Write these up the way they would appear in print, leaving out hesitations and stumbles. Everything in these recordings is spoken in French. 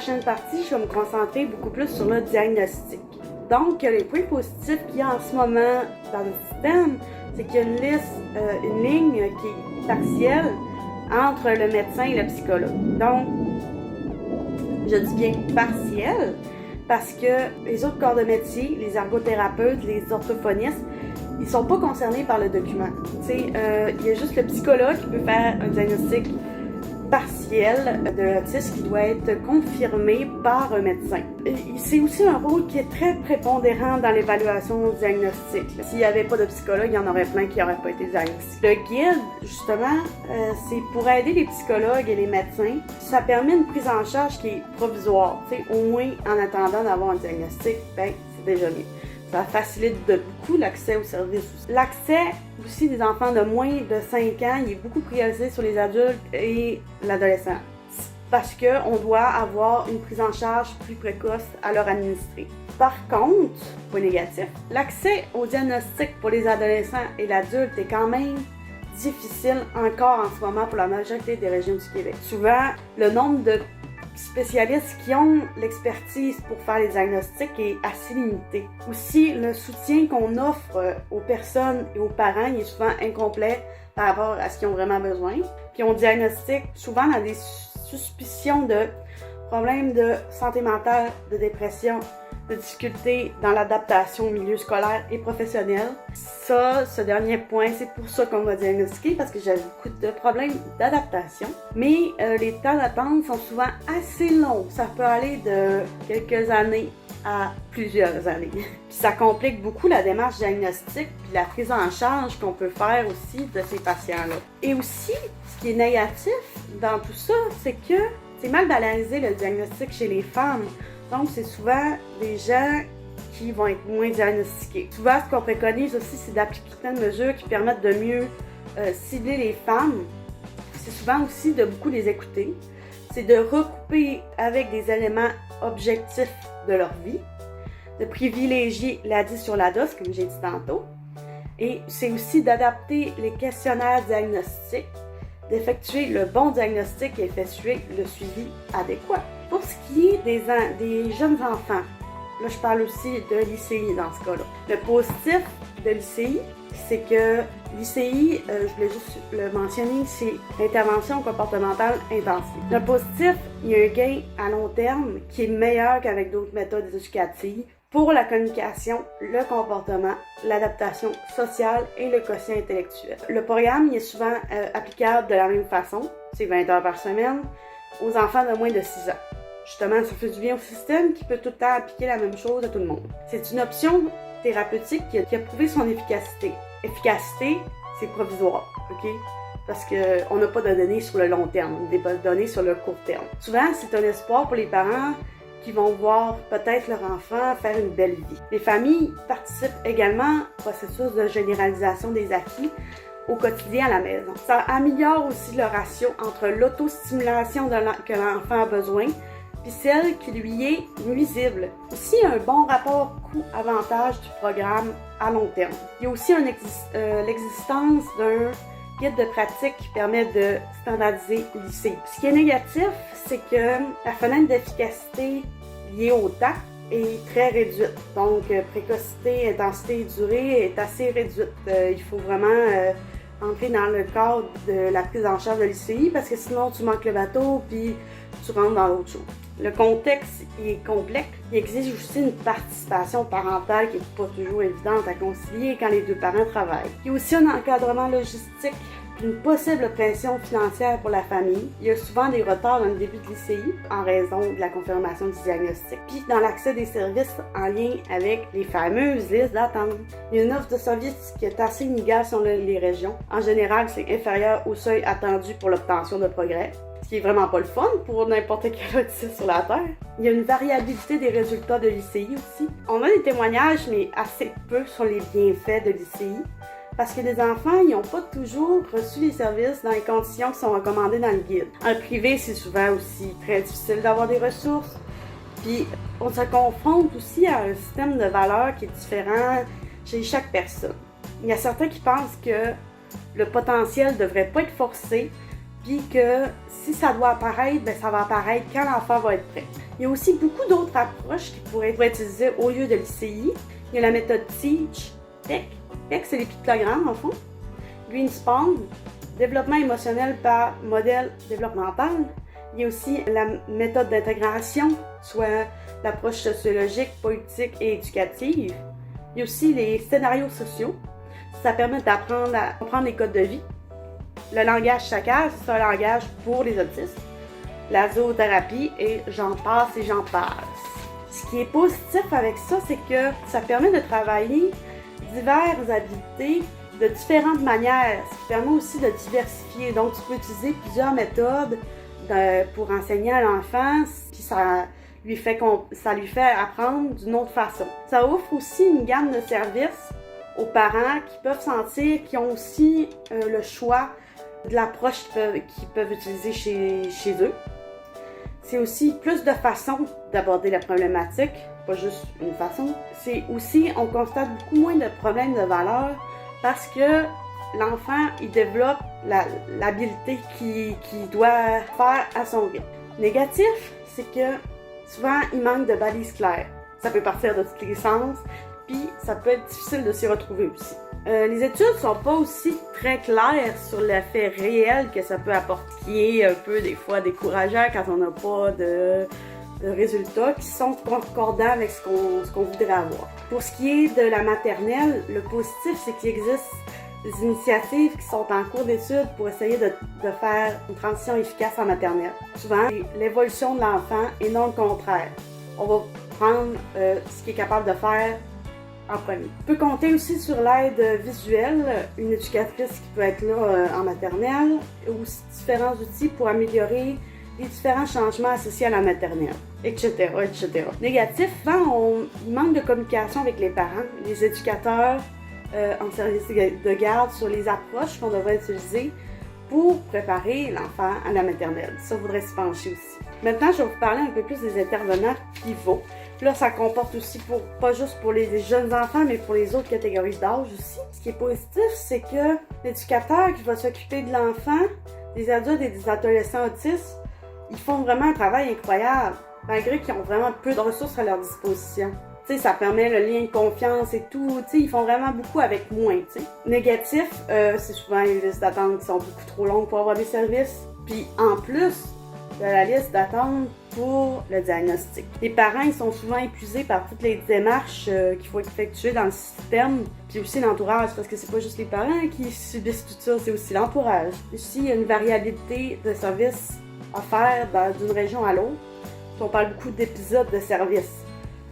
prochaine partie, je vais me concentrer beaucoup plus sur le diagnostic. Donc, les points positifs qu'il y a en ce moment dans le système, c'est qu'il y a une ligne qui est partielle entre le médecin et le psychologue. Donc, je dis bien partielle parce que les autres corps de métier, les ergothérapeutes, les orthophonistes, ils sont pas concernés par le document. Il y a juste le psychologue qui peut faire un diagnostic partiel de l'autisme qui doit être confirmé par un médecin. C'est aussi un rôle qui est très prépondérant dans l'évaluation diagnostique. S'il n'y avait pas de psychologue, il y en aurait plein qui n'auraient pas été diagnostiqués. Le guide, justement, c'est pour aider les psychologues et les médecins. Ça permet une prise en charge qui est provisoire. Au moins, en attendant d'avoir un diagnostic, c'est déjà bien. Ça facilite de beaucoup l'accès aux services. L'accès aussi des enfants de moins de 5 ans, il est beaucoup priorisé sur les adultes et l'adolescent. Parce qu'on doit avoir une prise en charge plus précoce à leur administrer. Par contre, point négatif, l'accès au diagnostic pour les adolescents et l'adulte est quand même difficile encore en ce moment pour la majorité des régions du Québec. Souvent, le nombre de spécialistes qui ont l'expertise pour faire les diagnostics est assez limité. Aussi, le soutien qu'on offre aux personnes et aux parents il est souvent incomplet par rapport à ce qu'ils ont vraiment besoin. Puis on diagnostique souvent dans des suspicions de problèmes de santé mentale, de dépression, de difficultés dans l'adaptation au milieu scolaire et professionnel. Ce dernier point, c'est pour ça qu'on va diagnostiquer, parce que j'avais beaucoup de problèmes d'adaptation. Mais les temps d'attente sont souvent assez longs. Ça peut aller de quelques années à plusieurs années. Puis ça complique beaucoup la démarche diagnostique puis la prise en charge qu'on peut faire aussi de ces patients-là. Et aussi, ce qui est négatif dans tout ça, c'est que c'est mal banalisé le diagnostic chez les femmes. Donc, c'est souvent des gens qui vont être moins diagnostiqués. Souvent, ce qu'on préconise aussi, c'est d'appliquer certaines mesures qui permettent de mieux cibler les femmes. C'est souvent aussi de beaucoup les écouter. C'est de recouper avec des éléments objectifs de leur vie, de privilégier la dit sur la DOS, comme j'ai dit tantôt. Et c'est aussi d'adapter les questionnaires diagnostiques, d'effectuer le bon diagnostic et effectuer le suivi adéquat. Pour ce qui est des jeunes enfants, là je parle aussi de l'ICI dans ce cas-là. Le positif de l'ICI, c'est que l'ICI, je voulais juste le mentionner, c'est l'intervention comportementale intensive. Le positif, il y a un gain à long terme qui est meilleur qu'avec d'autres méthodes éducatives pour la communication, le comportement, l'adaptation sociale et le quotient intellectuel. Le programme il est souvent applicable de la même façon, c'est 20 heures par semaine, aux enfants de moins de 6 ans. Justement, ça fait du bien au système qui peut tout le temps appliquer la même chose à tout le monde. C'est une option thérapeutique qui a prouvé son efficacité. Efficacité, c'est provisoire, ok? Parce qu'on n'a pas de données sur le long terme, des données sur le court terme. Souvent, c'est un espoir pour les parents qui vont voir peut-être leur enfant faire une belle vie. Les familles participent également au processus de généralisation des acquis au quotidien à la maison. Ça améliore aussi le ratio entre l'autostimulation que l'enfant a besoin puis celle qui lui est nuisible. Aussi, un bon rapport coût-avantage du programme à long terme. Il y a aussi l'existence d'un guide de pratique qui permet de standardiser l'ICI. Ce qui est négatif, c'est que la fenêtre d'efficacité liée au temps est très réduite. Donc, précocité, intensité et durée est assez réduite. Il faut vraiment entrer dans le cadre de la prise en charge de l'ICI parce que sinon, tu manques le bateau puis tu rentres dans l'autre chose. Le contexte est complexe. Il exige aussi une participation parentale qui n'est pas toujours évidente à concilier quand les deux parents travaillent. Il y a aussi un encadrement logistique, une possible pression financière pour la famille. Il y a souvent des retards dans le début de l'ICI en raison de la confirmation du diagnostic. Puis dans l'accès des services en lien avec les fameuses listes d'attente. Il y a une offre de services qui est assez inégale selon les régions. En général, c'est inférieur au seuil attendu pour l'obtention de progrès. Ce qui est vraiment pas le fun pour n'importe quel autiste sur la Terre. Il y a une variabilité des résultats de l'ICI aussi. On a des témoignages, mais assez peu sur les bienfaits de l'ICI. Parce que les enfants, ils n'ont pas toujours reçu les services dans les conditions qui sont recommandées dans le guide. En privé, c'est souvent aussi très difficile d'avoir des ressources. Puis, on se confronte aussi à un système de valeurs qui est différent chez chaque personne. Il y a certains qui pensent que le potentiel ne devrait pas être forcé, puis que si ça doit apparaître, ben ça va apparaître quand l'enfant va être prêt. Il y a aussi beaucoup d'autres approches qui pourraient être utilisées au lieu de l'ICI. Il y a la méthode TEACH, PEC. PEC, c'est les pictogrammes, en fond. Greenspan, développement émotionnel par modèle développemental. Il y a aussi la méthode d'intégration, soit l'approche sociologique, politique et éducative. Il y a aussi les scénarios sociaux. Ça permet d'apprendre à comprendre les codes de vie. Le langage saccage, c'est un langage pour les autistes. La zoothérapie et j'en passe et j'en passe. Ce qui est positif avec ça, c'est que ça permet de travailler diverses habiletés de différentes manières. Ce qui permet aussi de diversifier. Donc, tu peux utiliser plusieurs méthodes pour enseigner à l'enfant, puis ça lui fait apprendre d'une autre façon. Ça offre aussi une gamme de services aux parents qui peuvent sentir qu'ils ont aussi le choix de l'approche qu'ils peuvent utiliser chez eux. C'est aussi plus de façons d'aborder la problématique, pas juste une façon. C'est aussi, on constate beaucoup moins de problèmes de valeur parce que l'enfant, il développe l'habileté qu'il doit faire à son rythme. Négatif, c'est que souvent, il manque de balises claires. Ça peut partir de tous les sens, puis ça peut être difficile de s'y retrouver aussi. Les études sont pas aussi très claires sur l'effet réel que ça peut apporter, qui est un peu des fois décourageant quand on n'a pas de résultats qui sont concordants avec ce qu'on voudrait avoir. Pour ce qui est de la maternelle, le positif, c'est qu'il existe des initiatives qui sont en cours d'études pour essayer de faire une transition efficace en maternelle. Souvent, c'est l'évolution de l'enfant et non le contraire. On va prendre ce qu'il est capable de faire en premier. On peut compter aussi sur l'aide visuelle, une éducatrice qui peut être là en maternelle, ou différents outils pour améliorer les différents changements associés à la maternelle, etc., etc. Négatif, souvent, il manque de communication avec les parents, les éducateurs en service de garde sur les approches qu'on devrait utiliser pour préparer l'enfant à la maternelle. Ça, voudrait se pencher aussi. Maintenant, je vais vous parler un peu plus des intervenants pivots. Là, ça comporte aussi pas juste pour les jeunes enfants, mais pour les autres catégories d'âge aussi. Ce qui est positif, c'est que l'éducateur qui va s'occuper de l'enfant, des adultes et des adolescents autistes, ils font vraiment un travail incroyable, malgré qu'ils ont vraiment peu de ressources à leur disposition. Tu sais, ça permet le lien de confiance et tout. Tu sais, ils font vraiment beaucoup avec moins, tu sais. Négatif, c'est souvent les listes d'attente qui sont beaucoup trop longues pour avoir des services. Puis en plus de la liste d'attente pour le diagnostic. Les parents, ils sont souvent épuisés par toutes les démarches qu'il faut effectuer dans le système, puis aussi l'entourage, parce que c'est pas juste les parents qui subissent tout ça, c'est aussi l'entourage. Ici, il y a une variabilité de services offerts d'une région à l'autre. On parle beaucoup d'épisodes de services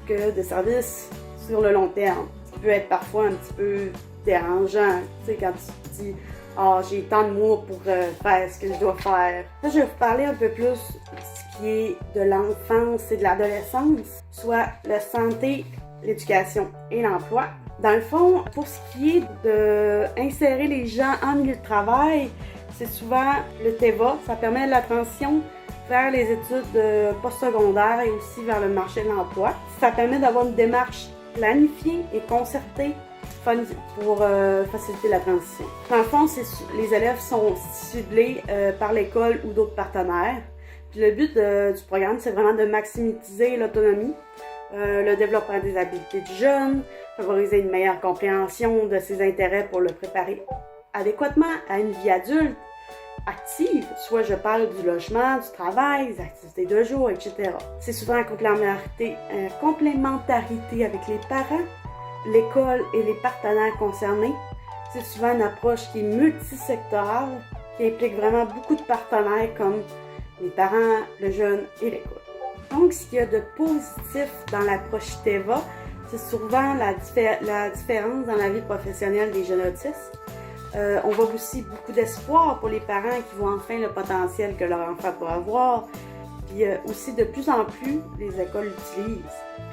que de services sur le long terme, ce qui peut être parfois un petit peu dérangeant, tu sais, quand tu te dis « Ah, j'ai tant de mois pour faire ce que je dois faire ». Là, je vais vous parler un peu plus de ce qui est de l'enfance et de l'adolescence, soit la santé, l'éducation et l'emploi. Dans le fond, pour ce qui est d'insérer les gens en milieu de travail, c'est souvent le TEVA, ça permet la transition vers les études postsecondaires et aussi vers le marché de l'emploi. Ça permet d'avoir une démarche planifiée et concertée pour faciliter la transition. Dans le fond, les élèves sont ciblés par l'école ou d'autres partenaires. Puis le but du programme, c'est vraiment de maximiser l'autonomie, le développement des habiletés du jeune, favoriser une meilleure compréhension de ses intérêts pour le préparer adéquatement à une vie adulte active, soit je parle du logement, du travail, des activités de jour, etc. C'est souvent en complémentarité avec les parents, l'école et les partenaires concernés. C'est souvent une approche qui est multisectorale, qui implique vraiment beaucoup de partenaires comme les parents, le jeune et l'école. Donc, ce qu'il y a de positif dans l'approche TEVA, c'est souvent la différence dans la vie professionnelle des jeunes autistes. On voit aussi beaucoup d'espoir pour les parents qui voient enfin le potentiel que leur enfant peut avoir. Puis aussi, de plus en plus, les écoles l'utilisent.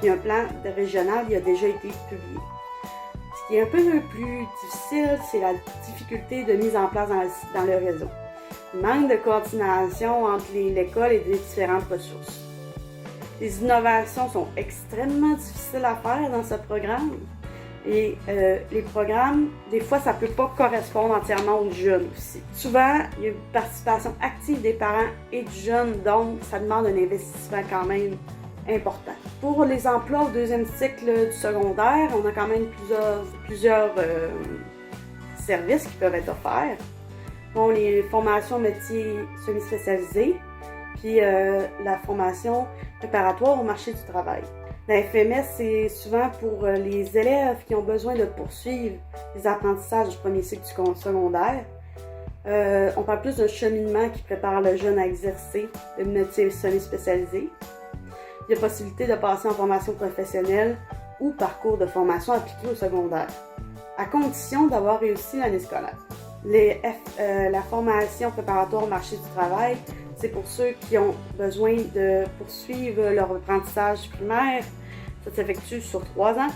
Puis un plan régional, il a déjà été publié. Ce qui est un peu plus difficile, c'est la difficulté de mise en place dans le réseau. Il manque de coordination entre l'école et les différentes ressources. Les innovations sont extrêmement difficiles à faire dans ce programme. Et les programmes, des fois, ça ne peut pas correspondre entièrement aux jeunes aussi. Souvent, il y a une participation active des parents et du jeune, donc ça demande un investissement quand même important. Pour les emplois au deuxième cycle du secondaire, on a quand même plusieurs services qui peuvent être offerts. Bon, les formations métiers semi-spécialisées, puis la formation préparatoire au marché du travail. La FMS, c'est souvent pour les élèves qui ont besoin de poursuivre les apprentissages du premier cycle du secondaire. On parle plus d'un cheminement qui prépare le jeune à exercer le métier semi-spécialisé. Il y a possibilité de passer en formation professionnelle ou parcours de formation appliqué au secondaire, à condition d'avoir réussi l'année scolaire. La formation préparatoire au marché du travail, c'est pour ceux qui ont besoin de poursuivre leur apprentissage primaire. Ça s'effectue sur 3 ans.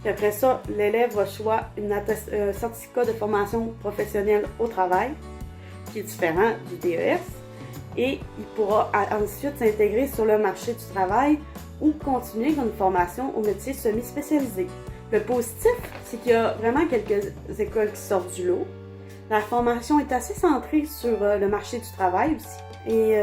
Puis après ça, l'élève reçoit un certificat de formation professionnelle au travail, qui est différent du DES, et il pourra ensuite s'intégrer sur le marché du travail ou continuer une formation au métier semi-spécialisé. Le positif, c'est qu'il y a vraiment quelques écoles qui sortent du lot. La formation est assez centrée sur le marché du travail aussi. Et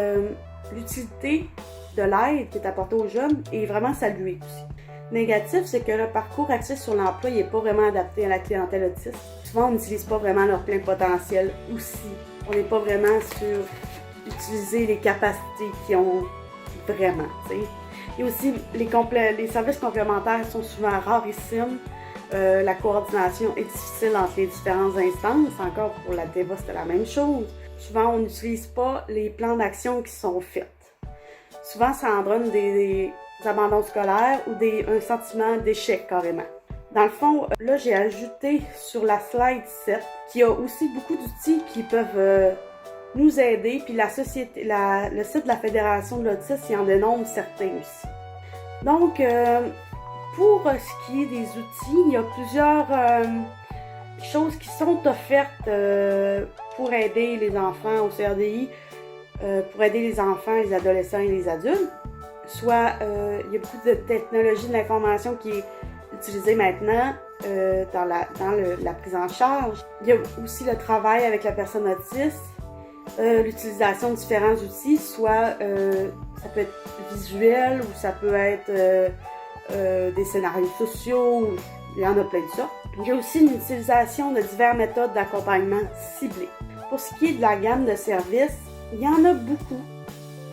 l'utilité de l'aide qui est apportée aux jeunes est vraiment saluée aussi. Négatif, c'est que le parcours axé sur l'emploi n'est pas vraiment adapté à la clientèle autiste. Souvent, on n'utilise pas vraiment leur plein potentiel aussi. On n'est pas vraiment sur utiliser les capacités qu'ils ont vraiment, t'sais. Et aussi, les services complémentaires sont souvent rarissimes. La coordination est difficile entre les différentes instances. Encore pour la DEVA, c'est la même chose. Souvent, on n'utilise pas les plans d'action qui sont faits. Souvent, ça entraîne des abandons scolaires ou un sentiment d'échec carrément. Dans le fond, là, j'ai ajouté sur la slide 7 qu'il y a aussi beaucoup d'outils qui peuvent nous aider. Puis le site de la Fédération de l'autisme, il en dénombre certains aussi. Donc, pour ce qui est des outils, il y a plusieurs choses qui sont offertes pour aider les enfants au CRDI, pour aider les enfants, les adolescents et les adultes. Soit, il y a beaucoup de technologie de l'information qui est utilisée maintenant dans la prise en charge. Il y a aussi le travail avec la personne autiste, l'utilisation de différents outils, soit ça peut être visuel ou ça peut être des scénarios sociaux, il y en a plein de ça. Il y a aussi une utilisation de diverses méthodes d'accompagnement ciblées. Pour ce qui est de la gamme de services, il y en a beaucoup.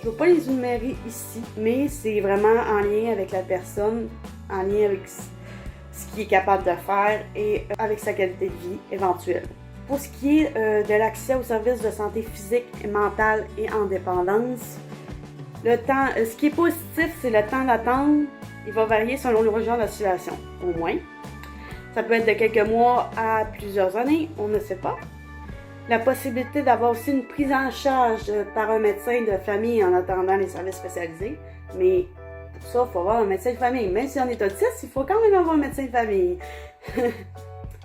Je ne vais pas les énumérer ici, mais c'est vraiment en lien avec la personne, en lien avec ce qu'il est capable de faire et avec sa qualité de vie éventuelle. Pour ce qui est de l'accès aux services de santé physique, mentale et en dépendance, ce qui est positif, c'est le temps d'attente. Il va varier selon l'urgence de la situation, au moins. Ça peut être de quelques mois à plusieurs années, on ne sait pas. La possibilité d'avoir aussi une prise en charge par un médecin de famille en attendant les services spécialisés. Mais pour ça, il faut avoir un médecin de famille. Même si on est autiste, il faut quand même avoir un médecin de famille.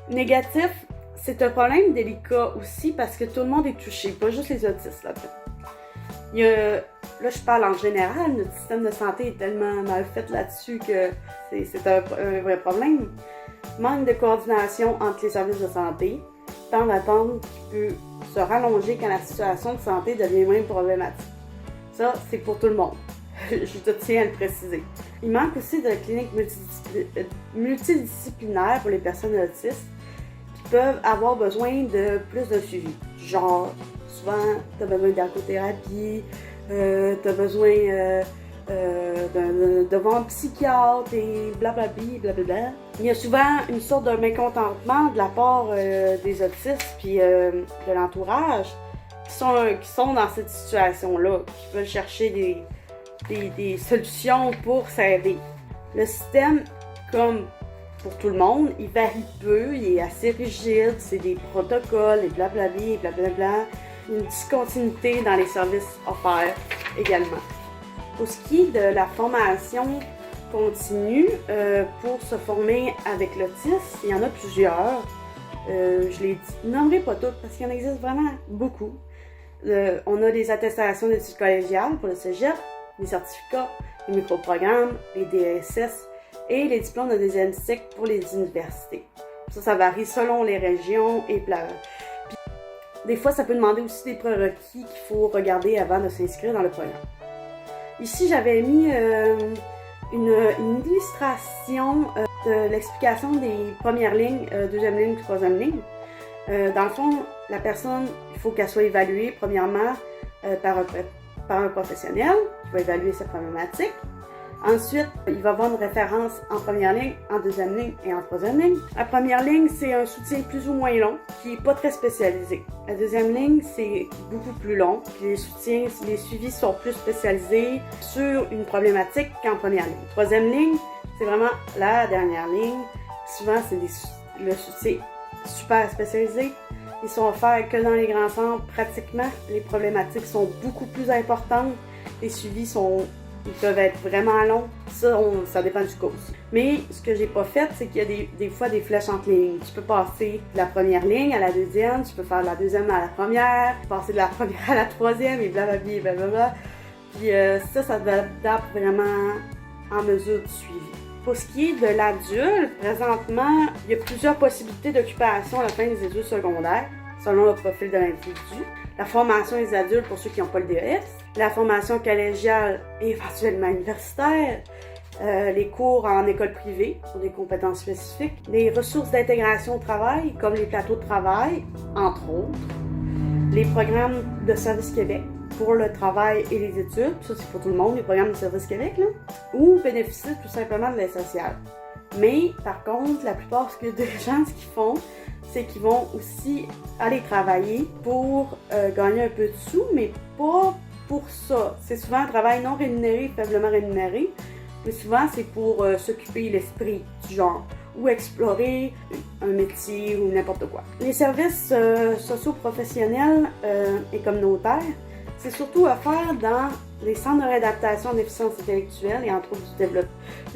Négatif, c'est un problème délicat aussi parce que tout le monde est touché, pas juste les autistes là-dedans. Là, je parle en général, notre système de santé est tellement mal fait là-dessus que c'est un vrai problème. Manque de coordination entre les services de santé, temps d'attente qui peut se rallonger quand la situation de santé devient même problématique. Ça, c'est pour tout le monde. Je te tiens à le préciser. Il manque aussi de cliniques multidisciplinaires pour les personnes autistes qui peuvent avoir besoin de plus de suivi. Genre, souvent, tu as besoin d'ergothérapie, tu as besoin de voir un psychiatre et blablabla, blablabla. Il y a souvent une sorte de mécontentement de la part des autistes puis de l'entourage qui sont dans cette situation-là, qui veulent chercher des solutions pour s'aider. Le système, comme pour tout le monde, il varie peu, il est assez rigide, c'est des protocoles et blablabla et blablabla. Une discontinuité dans les services offerts également. Pour ce qui est de la formation continue, pour se former avec l'autisme, il y en a plusieurs. Je les nommerai pas toutes parce qu'il y en existe vraiment beaucoup. On a des attestations d'études collégiales pour le cégep, les certificats, les microprogrammes, les DSS et les diplômes de deuxième cycle pour les universités. Ça varie selon les régions et des fois, ça peut demander aussi des prérequis qu'il faut regarder avant de s'inscrire dans le programme. Ici, j'avais mis une illustration de l'explication des premières lignes, deuxième ligne, troisième ligne. Dans le fond, la personne, il faut qu'elle soit évaluée, premièrement, par un professionnel qui va évaluer sa problématique. Ensuite, il va avoir une référence en première ligne, en deuxième ligne et en troisième ligne. La première ligne, c'est un soutien plus ou moins long, qui n'est pas très spécialisé. La deuxième ligne, c'est beaucoup plus long. Puis les suivis sont plus spécialisés sur une problématique qu'en première ligne. Troisième ligne, c'est vraiment la dernière ligne. Souvent, c'est le soutien super spécialisé. Ils sont offerts que dans les grands centres, pratiquement. Les problématiques sont beaucoup plus importantes. Les suivis ils peuvent être vraiment longs. Ça dépend du cas aussi. Mais ce que j'ai pas fait, c'est qu'il y a des fois des flèches entre les lignes. Tu peux passer de la première ligne à la deuxième, tu peux faire de la deuxième à la première, passer de la première à la troisième et blablabla et blablabla. Puis ça t'adapte vraiment en mesure de suivi. Pour ce qui est de l'adulte, présentement, il y a plusieurs possibilités d'occupation à la fin des études secondaires, selon le profil de l'individu. La formation des adultes pour ceux qui n'ont pas le DES, la formation collégiale et éventuellement universitaire, les cours en école privée pour des compétences spécifiques, les ressources d'intégration au travail comme les plateaux de travail, entre autres, les programmes de Service Québec pour le travail et les études, ça c'est pour tout le monde, les programmes de Service Québec, là, ou bénéficier tout simplement de l'aide sociale. Mais par contre, la plupart des gens, ce qu'ils font, c'est qu'ils vont aussi aller travailler pour gagner un peu de sous, mais pas pour ça. C'est souvent un travail non rémunéré, faiblement rémunéré, mais souvent c'est pour s'occuper l'esprit du genre, ou explorer un métier ou n'importe quoi. Les services socio-professionnels et communautaires, c'est surtout offert dans les centres de réadaptation en déficience intellectuelle et entre autres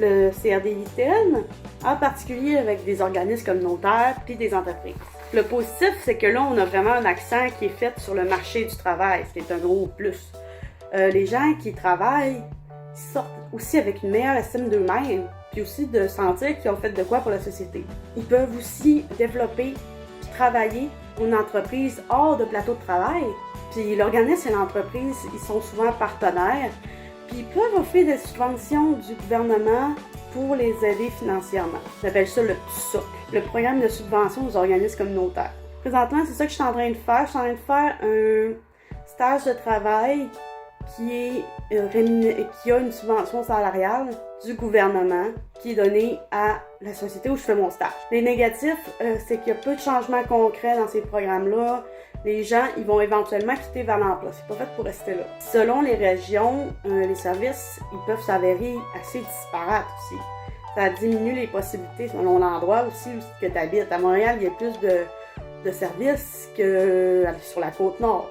le CRDITN, en particulier avec des organismes communautaires puis des entreprises. Le positif, c'est que là, on a vraiment un accent qui est fait sur le marché du travail, ce qui est un gros plus. Les gens qui travaillent sortent aussi avec une meilleure estime d'eux-mêmes, puis aussi de sentir qu'ils ont fait de quoi pour la société. Ils peuvent aussi développer puis travailler pour une entreprise hors de plateau de travail. Puis l'organisme et l'entreprise, ils sont souvent partenaires, puis ils peuvent offrir des subventions du gouvernement pour les aider financièrement. J'appelle ça le PSOC, le programme de subvention aux organismes communautaires. Présentement, c'est ça que je suis en train de faire. Je suis en train de faire un stage de travail qui a une subvention salariale du gouvernement qui est donnée à la société où je fais mon stage. Les négatifs, c'est qu'il y a peu de changements concrets dans ces programmes-là. Les gens, ils vont éventuellement quitter vers l'emploi. C'est pas fait pour rester là. Selon les régions, les services, ils peuvent s'avérer assez disparates aussi. Ça diminue les possibilités selon l'endroit aussi où tu habites. À Montréal, il y a plus de services que sur la Côte-Nord.